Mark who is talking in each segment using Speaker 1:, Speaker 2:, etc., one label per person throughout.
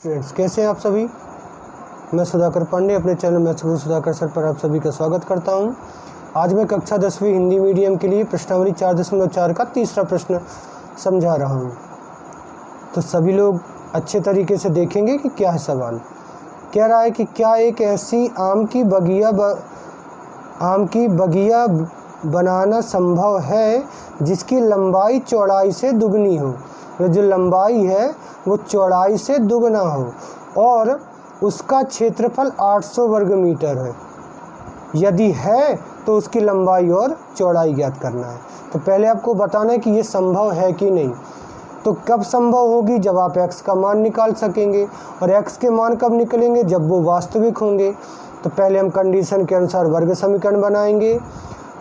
Speaker 1: Friends, कैसे हैं आप सभी। मैं सुधाकर पांडे अपने चैनल मैथ्स गुरु सुधाकर सर पर आप सभी का स्वागत करता हूं। आज मैं कक्षा 10वीं हिंदी मीडियम के लिए प्रश्नावली 4.4 का तीसरा प्रश्न समझा रहा हूं। तो सभी लोग अच्छे तरीके से देखेंगे कि क्या है सवाल। कह रहा है कि क्या एक ऐसी आम की बगिया बनाना संभव है जिसकी लंबाई चौड़ाई से दुगनी हो। जो लंबाई है वो चौड़ाई से दुगना हो और उसका क्षेत्रफल 800 वर्ग मीटर है। यदि है तो उसकी लंबाई और चौड़ाई ज्ञात करना है। तो पहले आपको बताना है कि ये संभव है कि नहीं। तो कब संभव होगी, जब आप x का मान निकाल सकेंगे। और x के मान कब निकलेंगे, जब वो वास्तविक होंगे। तो पहले हम कंडीशन के अनुसार वर्ग समीकरण बनाएंगे,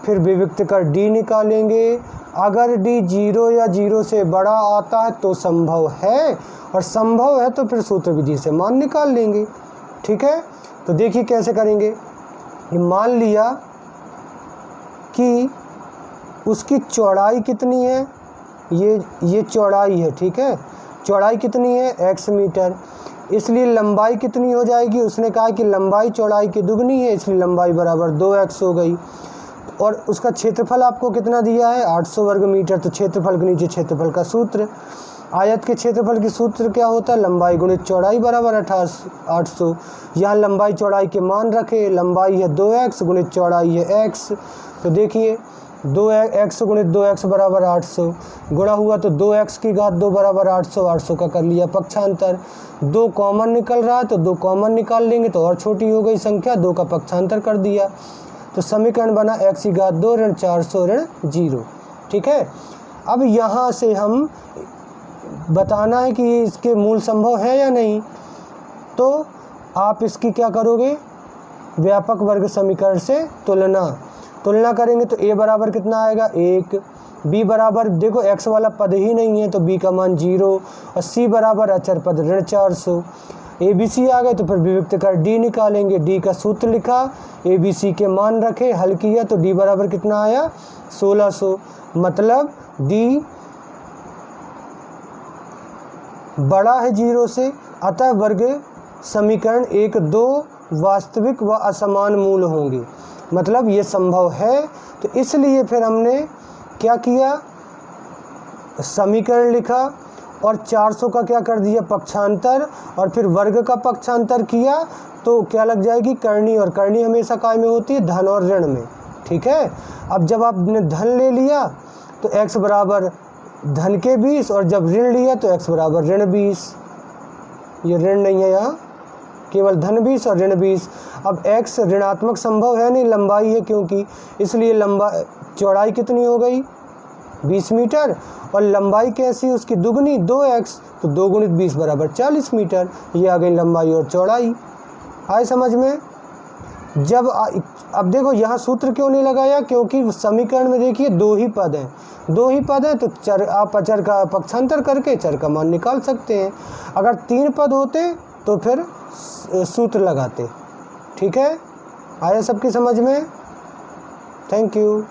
Speaker 1: फिर विविक्त कर d निकालेंगे। अगर d 0 या 0 से बड़ा आता है तो संभव है, और संभव है तो फिर सूत्र विधि से मान निकाल लेंगे। ठीक है, तो देखिए कैसे करेंगे। ये मान लिया कि उसकी चौड़ाई कितनी है, ये चौड़ाई है। ठीक है, चौड़ाई कितनी है, x मीटर। इसलिए लंबाई कितनी हो जाएगी, उसने कहा कि लंबाई चौड़ाई की दुगनी है, इसलिए लंबाई बराबर 2x हो गई। और उसका क्षेत्रफल आपको कितना दिया है, 800 वर्ग मीटर। तो क्षेत्रफल के नीचे क्षेत्रफल का सूत्र, आयत के क्षेत्रफल की सूत्र क्या होता है, लंबाई गुणित चौड़ाई बराबर 800। यहाँ लंबाई चौड़ाई के मान रखे, लंबाई है 2x गुणित चौड़ाई है x। तो देखिए 2x गुणित 2x बराबर 800, गुणा हुआ तो 2x की घात 2 बराबर 800। 800 का कर लिया पक्षांतर, 2 कॉमन निकल रहा है तो 2 कॉमन निकाल लेंगे तो और छोटी हो गई संख्या, 2 का पक्षांतर कर दिया। तो समीकरण बना x की घात 2 ऋण 400 ऋण 0। ठीक है, अब यहाँ से हम बताना है कि इसके मूल संभव है या नहीं। तो आप इसकी क्या करोगे, व्यापक वर्ग समीकरण से तुलना करेंगे। तो a बराबर कितना आएगा 1, b बराबर देखो x वाला पद ही नहीं है तो b का मान 0, और c बराबर अचर पद ऋण 400। ABC आ गए तो फिर विविक्त कर d निकालेंगे। d का सूत्र लिखा, ABC के मान रखे, हल किया तो d बराबर कितना आया 1600। मतलब d बड़ा है 0 से, अतः वर्ग समीकरण 1, 2 वास्तविक व असमान मूल होंगे। मतलब ये संभव है। तो इसलिए फिर हमने क्या किया, समीकरण लिखा और 400 का क्या कर दिया पक्षांतर, और फिर वर्ग का पक्षांतर किया तो क्या लग जाएगी करनी, और करनी हमेशा काय में होती है, धन और ऋण में। ठीक है, अब जब आपने धन ले लिया तो x बराबर धन के 20, और जब ऋण लिया तो x बराबर ऋण 20। ये ऋण नहीं है यहाँ, केवल धन 20 और ऋण 20। अब x ऋणात्मक संभव है नहीं, लंबाई है क्योंकि, इसलिए चौड़ाई कितनी हो गई 20 मीटर, और लंबाई कैसी, उसकी दुगनी 2x, तो 2 गुणित 20 बराबर 40 मीटर। ये आ गई लंबाई और चौड़ाई। आए समझ में। अब देखो यहाँ सूत्र क्यों नहीं लगाया, क्योंकि समीकरण में देखिए 2 ही पद हैं तो आप अचर का पक्षांतर करके चर का मान निकाल सकते हैं। अगर 3 पद होते तो फिर सूत्र लगाते। ठीक है, आया सबकी समझ में। Thank you.